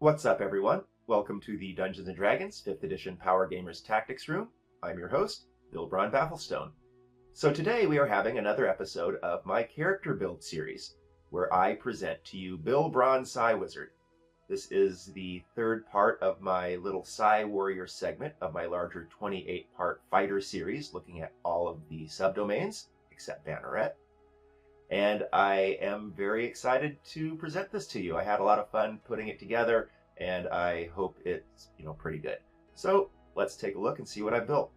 What's up, everyone? Welcome to the Dungeons & Dragons 5th Edition Power Gamers Tactics Room. I'm your host, Bilbron Psi. So today we are having another episode of my character build series, where I present to you Bilbron Psi Wizard. This is the third part of my little Psi Warrior segment of my larger 28-part fighter series, looking at all of the subdomains, except Banneret. And I am very excited to present this to you. I had a lot of fun putting it together, and I hope it's, pretty good. So let's take a look and see what I built.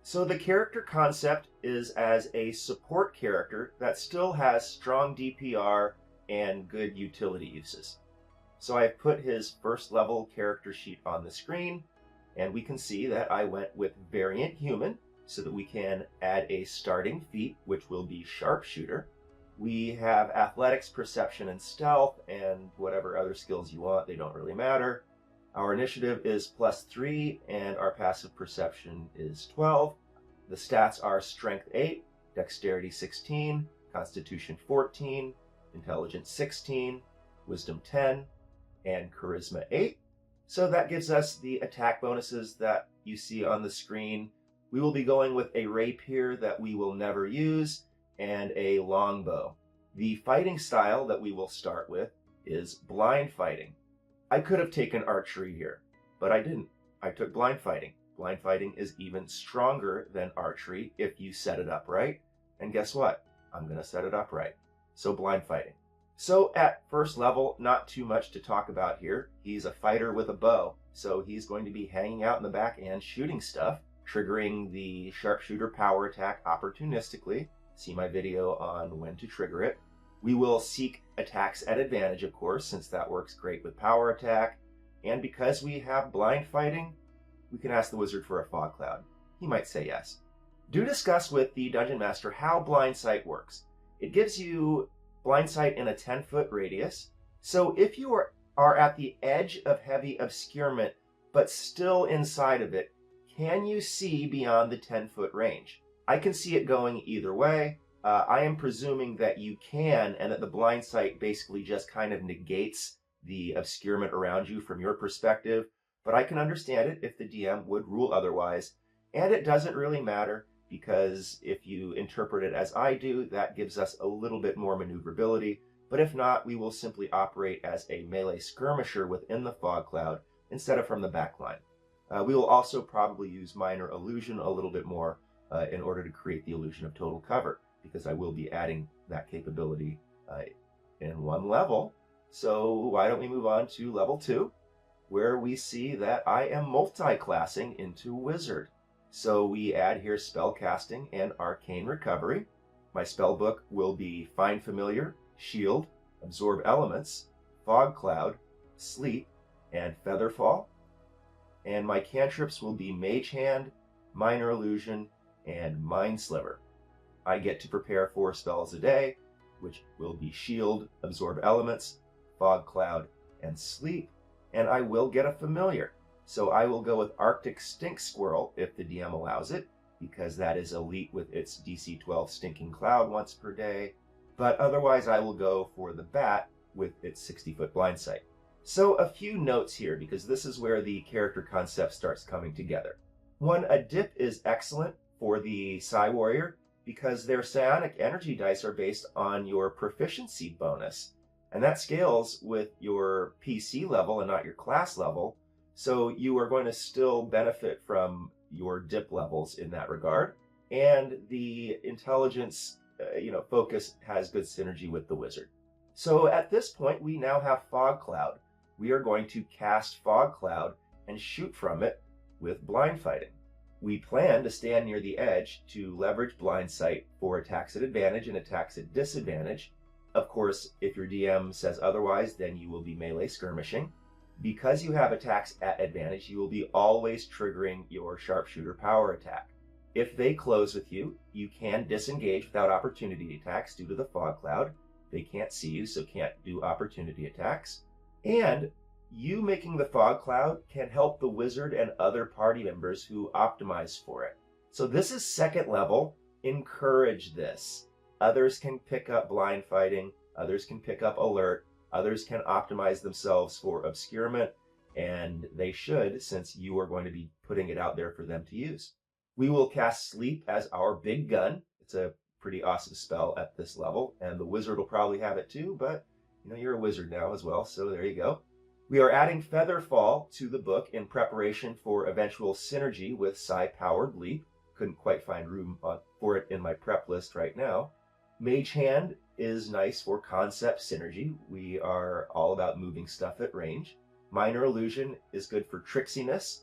So the character concept is as a support character that still has strong DPR and good utility uses. So I've put his first level character sheet on the screen, and we can see that I went with Variant Human so that we can add a starting feat, which will be Sharpshooter. We have Athletics, Perception, and Stealth, and whatever other skills you want, they don't really matter. Our initiative is +3, and our passive perception is 12. The stats are Strength 8, Dexterity 16, Constitution 14, Intelligence 16, Wisdom 10, and Charisma 8. So that gives us the attack bonuses that you see on the screen. We will be going with a rapier that we will never use, and a longbow. The fighting style that we will start with is blind fighting. I could have taken archery here, but I didn't. I took blind fighting. Blind fighting is even stronger than archery if you set it up right. And guess what? I'm going to set it up right. So blind fighting. So at first level, not too much to talk about here. He's a fighter with a bow, so he's going to be hanging out in the back and shooting stuff, triggering the sharpshooter power attack opportunistically. See my video on when to trigger it. We will seek attacks at advantage, of course, since that works great with power attack. And because we have blind fighting, we can ask the wizard for a fog cloud. He might say yes. Do discuss with the dungeon master how blind sight works. It gives you blind sight in a 10-foot radius. So if you are at the edge of heavy obscurement, but still inside of it, can you see beyond the 10-foot range? I can see it going either way. I am presuming that you can, and that the blind sight basically just kind of negates the obscurement around you from your perspective, but I can understand it if the DM would rule otherwise, and it doesn't really matter, because if you interpret it as I do, that gives us a little bit more maneuverability, but if not, we will simply operate as a melee skirmisher within the fog cloud instead of from the back line. We will also probably use minor illusion a little bit more in order to create the illusion of total cover, because I will be adding that capability in one level. So why don't we move on to level 2, where we see that I am multi-classing into Wizard. So we add here Spellcasting and Arcane Recovery. My spell book will be Find Familiar, Shield, Absorb Elements, Fog Cloud, Sleep, and Featherfall. And my cantrips will be Mage Hand, Minor Illusion, and Mind Sliver. I get to prepare 4 spells a day, which will be Shield, Absorb Elements, Fog Cloud, and Sleep, and I will get a familiar. So I will go with Arctic Stink Squirrel if the DM allows it, because that is elite with its DC 12 Stinking Cloud once per day, but otherwise I will go for the Bat with its 60-foot blind sight. So a few notes here, because this is where the character concept starts coming together. 1, a dip is excellent for the Psi Warrior because their psionic energy dice are based on your proficiency bonus, and that scales with your PC level and not your class level, so you are going to still benefit from your dip levels in that regard. And the intelligence focus has good synergy with the wizard. So at this point we now have Fog Cloud. We are going to cast Fog Cloud and shoot from it with blind fighting. We plan to stand near the edge to leverage blind sight for attacks at advantage and attacks at disadvantage. Of course, if your DM says otherwise, then you will be melee skirmishing. Because you have attacks at advantage, you will be always triggering your sharpshooter power attack. If they close with you, you can disengage without opportunity attacks due to the fog cloud. They can't see you, so can't do opportunity attacks. And you making the fog cloud can help the wizard and other party members who optimize for it. So this is 2nd level. Encourage this. Others can pick up blind fighting. Others can pick up alert. Others can optimize themselves for obscurement, and they should, since you are going to be putting it out there for them to use. We will cast Sleep as our big gun. It's a pretty awesome spell at this level, and the wizard will probably have it too, but you're a wizard now as well, so there you go. We are adding Featherfall to the book in preparation for eventual synergy with Psi-powered Leap. Couldn't quite find room for it in my prep list right now. Mage Hand is nice for concept synergy. We are all about moving stuff at range. Minor Illusion is good for tricksiness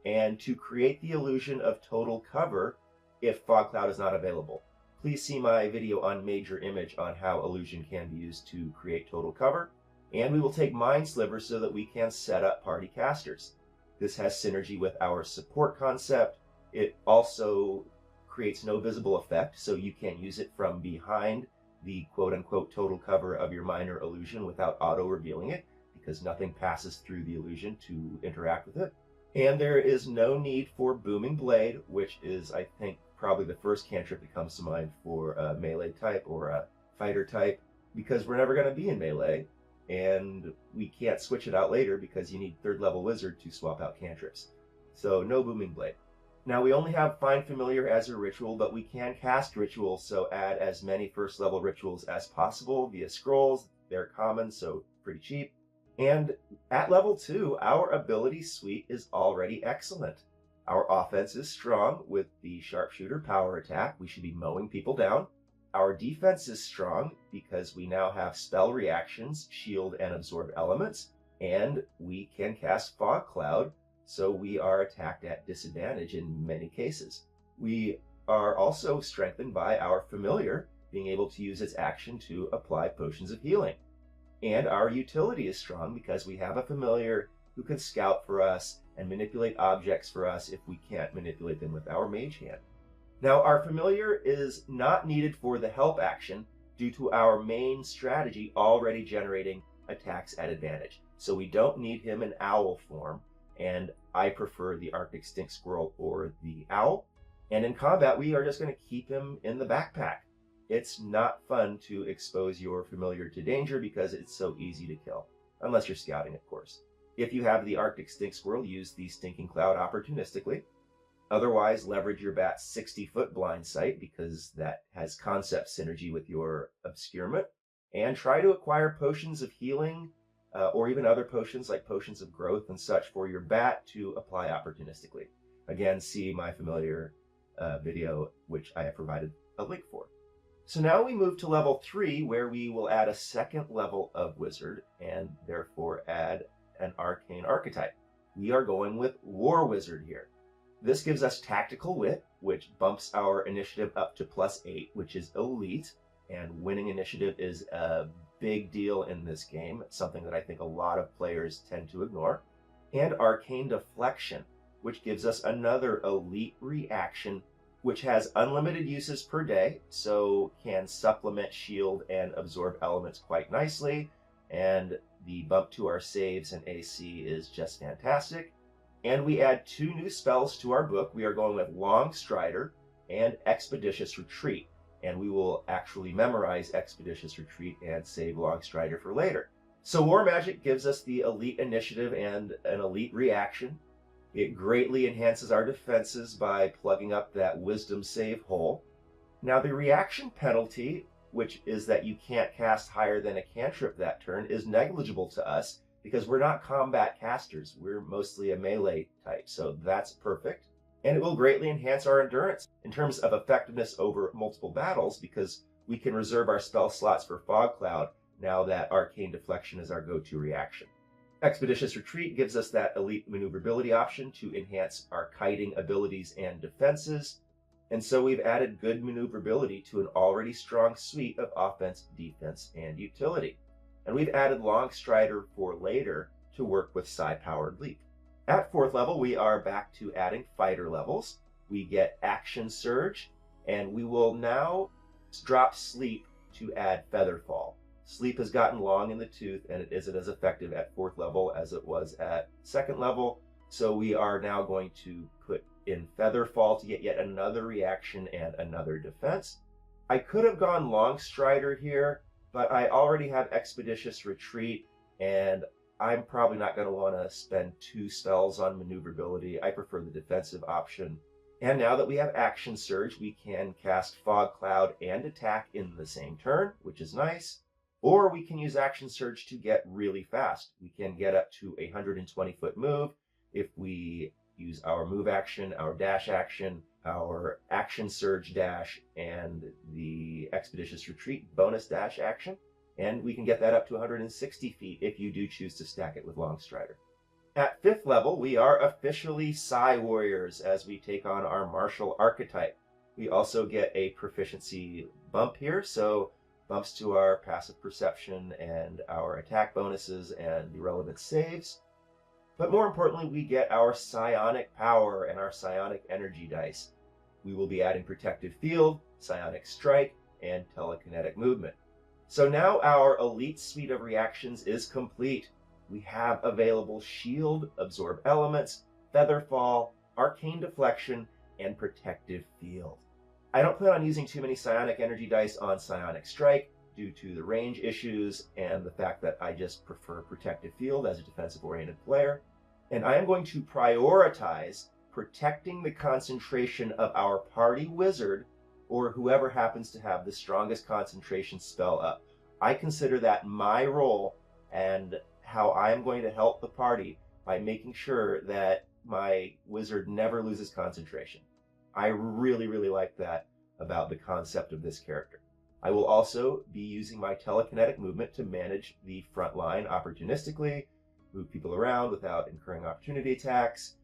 and to create the illusion of total cover if Fog Cloud is not available. Please see my video on Major Image on how illusion can be used to create total cover. And we will take Mind Sliver so that we can set up party casters. This has synergy with our support concept. It also creates no visible effect, so you can use it from behind the quote-unquote total cover of your minor illusion without auto-revealing it, because nothing passes through the illusion to interact with it. And there is no need for Booming Blade, which is, I think, probably the first cantrip that comes to mind for a melee type or a fighter type, because we're never going to be in melee, and we can't switch it out later because you need 3rd level wizard to swap out cantrips. So no Booming Blade. Now we only have Find Familiar as a ritual, but we can cast rituals, so add as many 1st level rituals as possible via scrolls. They're common, so pretty cheap. And at level 2, our ability suite is already excellent. Our offense is strong with the sharpshooter power attack. We should be mowing people down. Our defense is strong because we now have spell reactions, shield, and absorb elements, and we can cast Fog Cloud, so we are attacked at disadvantage in many cases. We are also strengthened by our familiar, being able to use its action to apply potions of healing. And our utility is strong because we have a familiar who can scout for us and manipulate objects for us if we can't manipulate them with our mage hand. Now, our familiar is not needed for the help action due to our main strategy already generating attacks at advantage. So we don't need him in owl form, and I prefer the Arctic Stink Squirrel or the owl. And in combat, we are just going to keep him in the backpack. It's not fun to expose your familiar to danger because it's so easy to kill, unless you're scouting, of course. If you have the Arctic Stink Squirrel, use the Stinking Cloud opportunistically. Otherwise, leverage your bat's 60-foot blind sight because that has concept synergy with your obscurement. And try to acquire potions of healing or even other potions like potions of growth and such for your bat to apply opportunistically. Again, see my familiar video, which I have provided a link for. So now we move to level 3, where we will add a 2nd level of wizard and therefore add an arcane archetype. We are going with War Wizard here. This gives us Tactical Wit, which bumps our initiative up to +8, which is elite, and winning initiative is a big deal in this game. It's something that I think a lot of players tend to ignore. And Arcane Deflection, which gives us another elite reaction, which has unlimited uses per day, so can supplement shield and absorb elements quite nicely, and the bump to our saves and AC is just fantastic. And we add 2 new spells to our book. We are going with Long Strider and Expeditious Retreat, and we will actually memorize Expeditious Retreat and save Long Strider for later. So War Magic gives us the elite initiative and an elite reaction. It greatly enhances our defenses by plugging up that wisdom save hole. Now the reaction penalty, which is that you can't cast higher than a cantrip that turn, is negligible to us because we're not combat casters. We're mostly a melee type, so that's perfect. And it will greatly enhance our endurance in terms of effectiveness over multiple battles because we can reserve our spell slots for Fog Cloud now that Arcane Deflection is our go-to reaction. Expeditious Retreat gives us that elite maneuverability option to enhance our kiting abilities and defenses. And so we've added good maneuverability to an already strong suite of offense, defense, and utility. And we've added Long Strider for later to work with Psi-powered Leap. At 4th level, we are back to adding fighter levels. We get Action Surge, and we will now drop Sleep to add Featherfall. Sleep has gotten long in the tooth, and it isn't as effective at 4th level as it was at 2nd level. So we are now going to put in Featherfall to get yet another reaction and another defense. I could have gone Long Strider here, but I already have Expeditious Retreat, and I'm probably not going to want to spend 2 spells on maneuverability. I prefer the defensive option. And now that we have Action Surge, we can cast Fog Cloud and attack in the same turn, which is nice. Or we can use Action Surge to get really fast. We can get up to a 120-foot move if we use our move action, our dash action, our Action Surge dash, and the Expeditious Retreat bonus dash action. And we can get that up to 160 feet if you do choose to stack it with Longstrider. At 5th level, we are officially Psi Warriors as we take on our martial archetype. We also get a proficiency bump here, so bumps to our passive perception and our attack bonuses and the relevant saves. But more importantly, we get our psionic power and our psionic energy dice. We will be adding Protective Field, Psionic Strike, and Telekinetic Movement. So now our elite suite of reactions is complete. We have available Shield, Absorb Elements, Featherfall, Arcane Deflection, and Protective Field. I don't plan on using too many psionic energy dice on Psionic Strike due to the range issues and the fact that I just prefer Protective Field as a defensive-oriented player. And I am going to prioritize protecting the concentration of our party wizard or whoever happens to have the strongest concentration spell up. I consider that my role and how I am going to help the party by making sure that my wizard never loses concentration. I really, really like that about the concept of this character. I will also be using my telekinetic movement to manage the front line opportunistically, move people around without incurring opportunity attacks.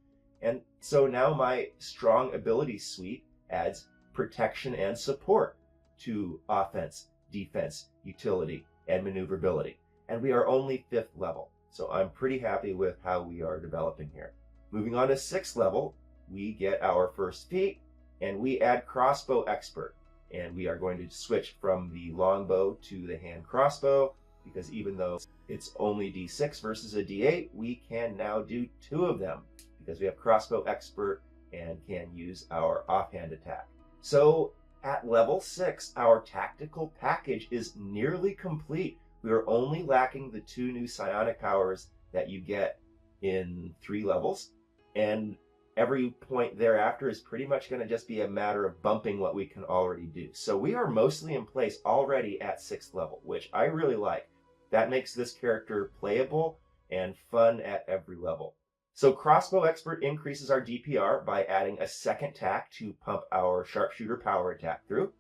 And so now my strong ability suite adds protection and support to offense, defense, utility, and maneuverability. And we are only 5th level, so I'm pretty happy with how we are developing here. Moving on to 6th level, we get our first feat, and we add Crossbow Expert. And we are going to switch from the longbow to the hand crossbow, because even though it's only D6 versus a D8, we can now do 2 of them, because we have Crossbow Expert and can use our offhand attack. So at level 6, our tactical package is nearly complete. We are only lacking the 2 new psionic powers that you get in 3 levels, and every point thereafter is pretty much going to just be a matter of bumping what we can already do. So we are mostly in place already at 6th level, which I really like. That makes this character playable and fun at every level. So Crossbow Expert increases our DPR by adding a second tack to pump our Sharpshooter power attack through.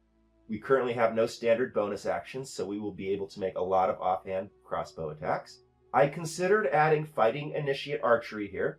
We currently have no standard bonus actions, so we will be able to make a lot of offhand crossbow attacks. I considered adding Fighting Initiate Archery here,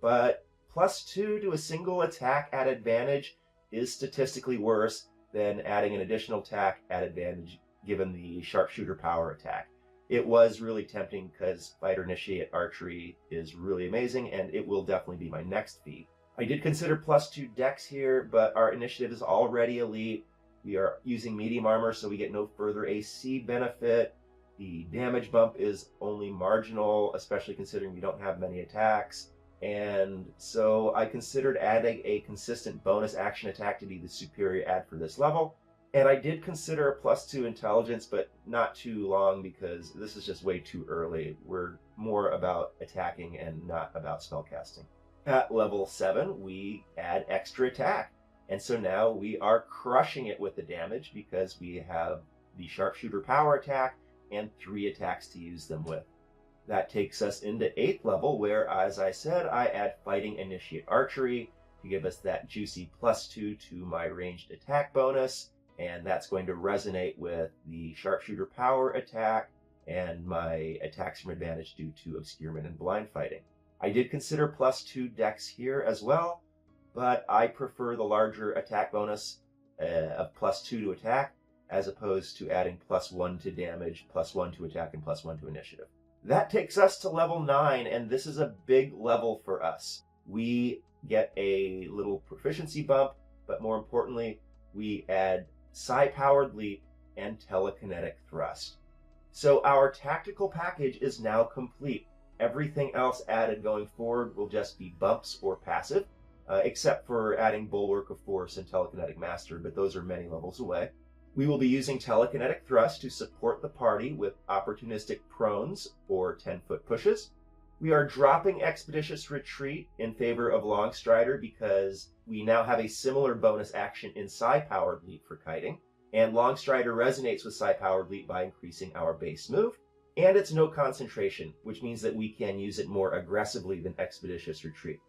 but +2 to a single attack at advantage is statistically worse than adding an additional attack at advantage given the Sharpshooter power attack. It was really tempting because Fighter Initiate Archery is really amazing, and it will definitely be my next feat. I did consider +2 Dex here, but our initiative is already elite. We are using medium armor, so we get no further AC benefit. The damage bump is only marginal, especially considering we don't have many attacks. And so I considered adding a consistent bonus action attack to be the superior add for this level. And I did consider a +2 intelligence, but not too long because this is just way too early. We're more about attacking and not about spellcasting. At level 7, we add extra attack. And so now we are crushing it with the damage because we have the Sharpshooter power attack and 3 attacks to use them with. That takes us into 8th level, where, as I said, I add Fighting Initiate Archery to give us that juicy +2 to my ranged attack bonus, and that's going to resonate with the Sharpshooter power attack and my attacks from advantage due to Obscurement and Blind Fighting. I did consider +2 Dex here as well, but I prefer the larger attack bonus of +2 to attack, as opposed to adding +1 to damage, +1 to attack, and +1 to initiative. That takes us to level 9, and this is a big level for us. We get a little proficiency bump, but more importantly, we add Psi-powered Leap and Telekinetic Thrust. So our tactical package is now complete. Everything else added going forward will just be bumps or passive, except for adding Bulwark of Force and Telekinetic Master, but those are many levels away. We will be using telekinetic thrust to support the party with opportunistic prones or 10-foot pushes. We are dropping Expeditious Retreat in favor of Long Strider because we now have a similar bonus action in Psi-Powered Leap for kiting, and Long Strider resonates with Psi-Powered Leap by increasing our base move, and it's no concentration, which means that we can use it more aggressively than Expeditious Retreat.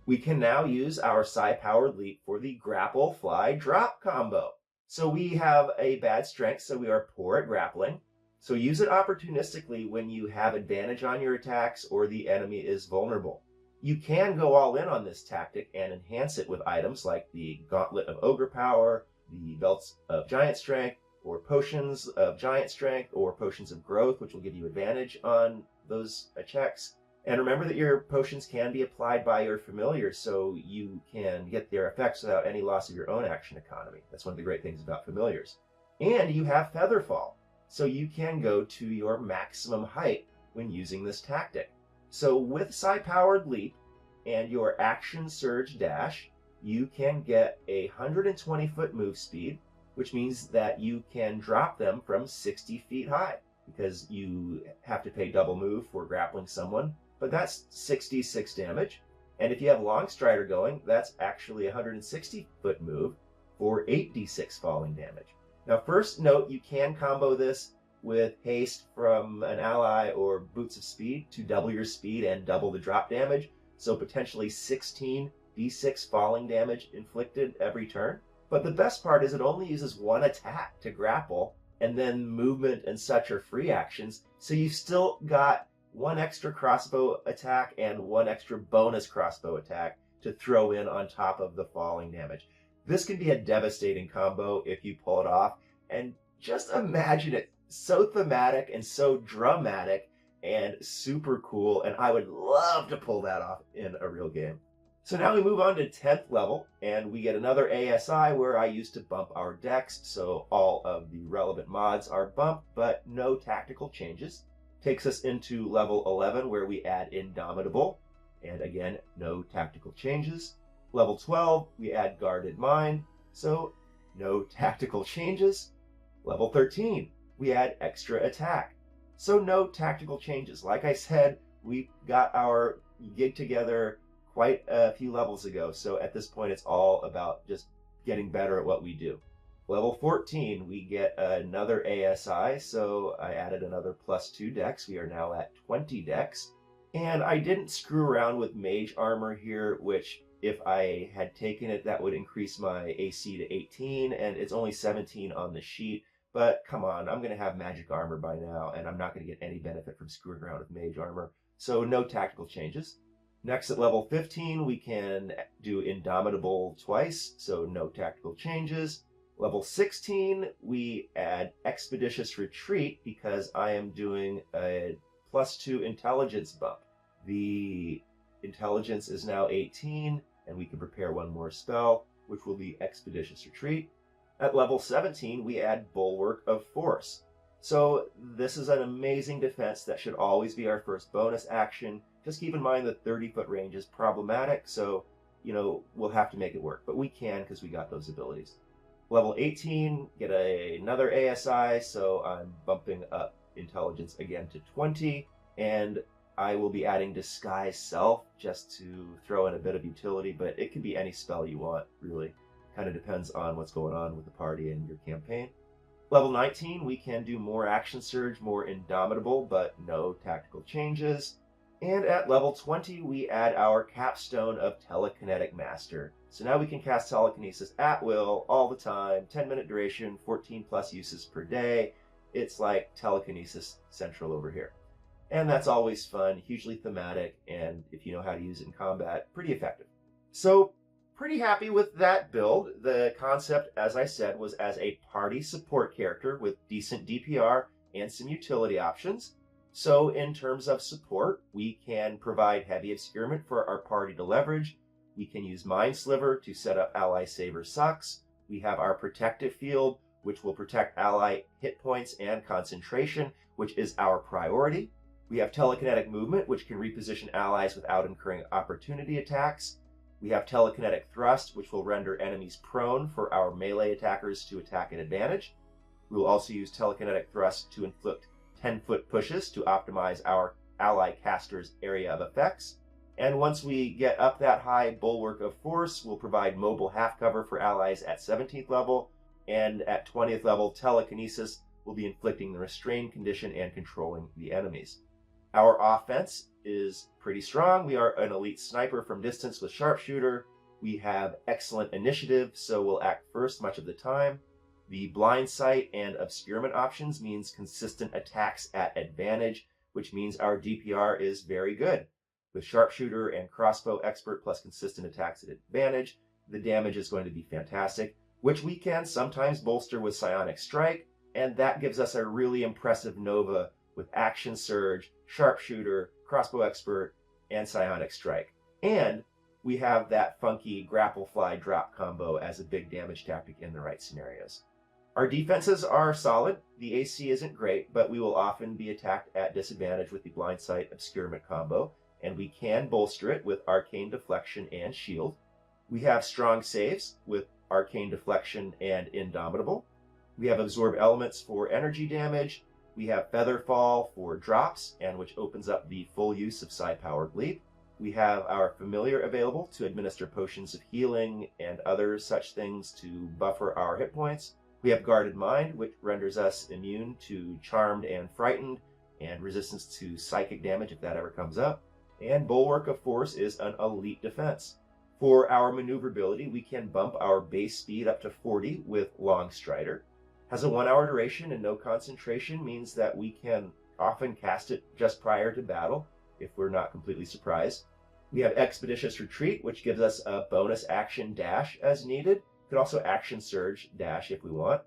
We can now use our Psi-Powered Leap for the Grapple, Fly, Drop combo. So we have a bad strength, so we are poor at grappling. So use it opportunistically when you have advantage on your attacks or the enemy is vulnerable. You can go all in on this tactic and enhance it with items like the Gauntlet of Ogre Power, the Belts of Giant Strength, or Potions of Giant Strength, or Potions of Growth, which will give you advantage on those checks. And remember that your potions can be applied by your familiars, so you can get their effects without any loss of your own action economy. That's one of the great things about familiars. And you have Featherfall, so you can go to your maximum height when using this tactic. So with Psi-Powered Leap and your Action Surge Dash, you can get a 120-foot move speed, which means that you can drop them from 60 feet high, because you have to pay double move for grappling someone, but that's 66 damage. And if you have Long Strider going, that's actually a 160-foot move for 8d6 falling damage. Now, first note, you can combo this with haste from an ally or boots of speed to double your speed and double the drop damage, so potentially 16 d6 falling damage inflicted every turn. But the best part is it only uses one attack to grapple, and then movement and such are free actions, so you've still got one extra crossbow attack and one extra bonus crossbow attack to throw in on top of the falling damage. This can be a devastating combo if you pull it off, and just imagine it so thematic and so dramatic and super cool, and I would love to pull that off in a real game. So now we move on to 10th level, and we get another ASI where I used to bump our decks, so all of the relevant mods are bumped, but no tactical changes. Takes us into level 11 where we add Indomitable, and again, no tactical changes. Level 12, we add Guarded Mind, so no tactical changes. Level 13, we add Extra Attack, so no tactical changes. Like I said, we got our gig together quite a few levels ago, so at this point it's all about just getting better at what we do. Level 14, we get another ASI, so I added another +2 decks. We are now at 20 decks. And I didn't screw around with Mage Armor here, which if I had taken it, that would increase my AC to 18, and it's only 17 on the sheet. But come on, I'm going to have Magic Armor by now, and I'm not going to get any benefit from screwing around with Mage Armor. So no tactical changes. Next, at level 15, we can do Indomitable twice, so no tactical changes. Level 16, we add Expeditious Retreat because I am doing a +2 intelligence bump. The intelligence is now 18, and we can prepare one more spell, which will be Expeditious Retreat. At level 17, we add Bulwark of Force. So this is an amazing defense that should always be our first bonus action. Just keep in mind the 30-foot range is problematic, so, we'll have to make it work. But we can because we got those abilities. Level 18, get another ASI, so I'm bumping up Intelligence again to 20, and I will be adding Disguise Self just to throw in a bit of utility, but it can be any spell you want, really. Kind of depends on what's going on with the party and your campaign. Level 19, we can do more Action Surge, more Indomitable, but no tactical changes. And at level 20, we add our capstone of Telekinetic Master. So now we can cast Telekinesis at will, all the time, 10-minute duration, 14 plus uses per day. It's like Telekinesis Central over here. And that's always fun, hugely thematic, and if you know how to use it in combat, pretty effective. So, pretty happy with that build. The concept, as I said, was as a party support character with decent DPR and some utility options. So in terms of support, we can provide heavy obscurement for our party to leverage. We can use Mind Sliver to set up Ally Saber Sucks. We have our Protective Field, which will protect ally hit points and concentration, which is our priority. We have Telekinetic Movement, which can reposition allies without incurring opportunity attacks. We have Telekinetic Thrust, which will render enemies prone for our melee attackers to attack at advantage. We will also use telekinetic thrust to inflict 10-foot pushes to optimize our ally caster's area of effects. And once we get up that high, Bulwark of Force will provide mobile half cover for allies at 17th level, and at 20th level, Telekinesis will be inflicting the restrain condition and controlling the enemies. Our offense is pretty strong. We are an elite sniper from distance with sharpshooter. We have excellent initiative, so we'll act first much of the time. The blind sight and obscurement options means consistent attacks at advantage, which means our DPR is very good. With sharpshooter and crossbow expert plus consistent attacks at advantage, the damage is going to be fantastic, which we can sometimes bolster with psionic strike, and that gives us a really impressive Nova with action surge, sharpshooter, crossbow expert, and psionic strike. And we have that funky grapple fly drop combo as a big damage tactic in the right scenarios. Our defenses are solid. The AC isn't great, but we will often be attacked at disadvantage with the blind sight obscurement combo, and we can bolster it with arcane deflection and shield. We have strong saves with arcane deflection and indomitable. We have absorb elements for energy damage. We have feather fall for drops, and which opens up the full use of psi-powered leap. We have our familiar available to administer potions of healing and other such things to buffer our hit points. We have guarded mind, which renders us immune to charmed and frightened, and resistance to psychic damage if that ever comes up. And Bulwark of Force is an elite defense. For our maneuverability, we can bump our base speed up to 40 with Long Strider. Has a 1 hour duration and no concentration, means that we can often cast it just prior to battle if we're not completely surprised. We have Expeditious Retreat, which gives us a bonus action dash as needed. Could also action surge dash if we want.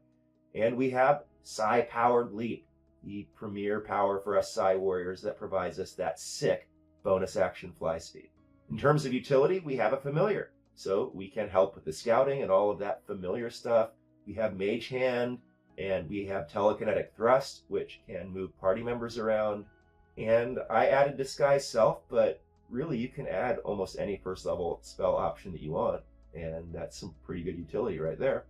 And we have Psi-powered leap, the premier power for us Psi Warriors that provides us that sick bonus action fly speed. In terms of utility, we have a familiar, so we can help with the scouting and all of that familiar stuff. We have Mage Hand, and we have telekinetic thrust, which can move party members around. And I added Disguise Self, but really you can add almost any first level spell option that you want, and that's some pretty good utility right there.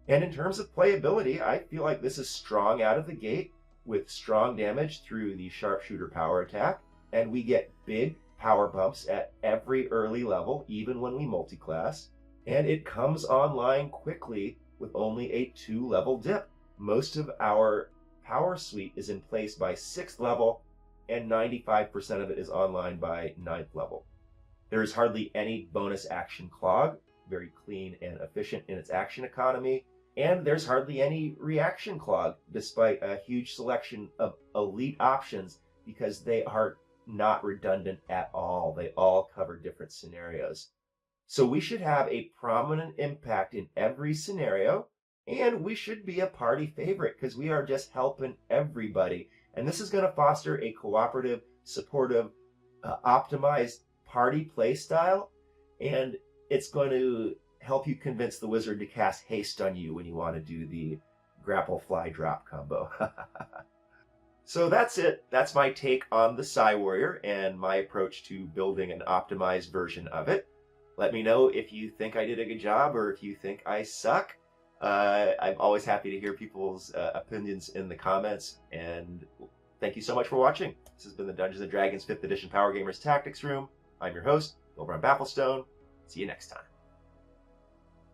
And in terms of playability, I feel like this is strong out of the gate with strong damage through the sharpshooter power attack, and we get big power bumps at every early level, even when we multi-class, and it comes online quickly with only a 2-level dip. Most of our power suite is in place by 6th level, and 95% of it is online by 9th level. There is hardly any bonus action clog, very clean and efficient in its action economy, and there's hardly any reaction clog, despite a huge selection of elite options, because they are not redundant at all. They all cover different scenarios. So we should have a prominent impact in every scenario, and we should be a party favorite because we are just helping everybody. And this is going to foster a cooperative, supportive, optimized party play style, and it's going to help you convince the wizard to cast haste on you when you want to do the grapple fly drop combo. So that's it. That's my take on the Psi Warrior and my approach to building an optimized version of it. Let me know if you think I did a good job or if you think I suck. I'm always happy to hear people's opinions in the comments, and thank you so much for watching. This has been the Dungeons & Dragons 5th Edition Power Gamers Tactics Room. I'm your host, Bilbron Psi Warrior. See you next time.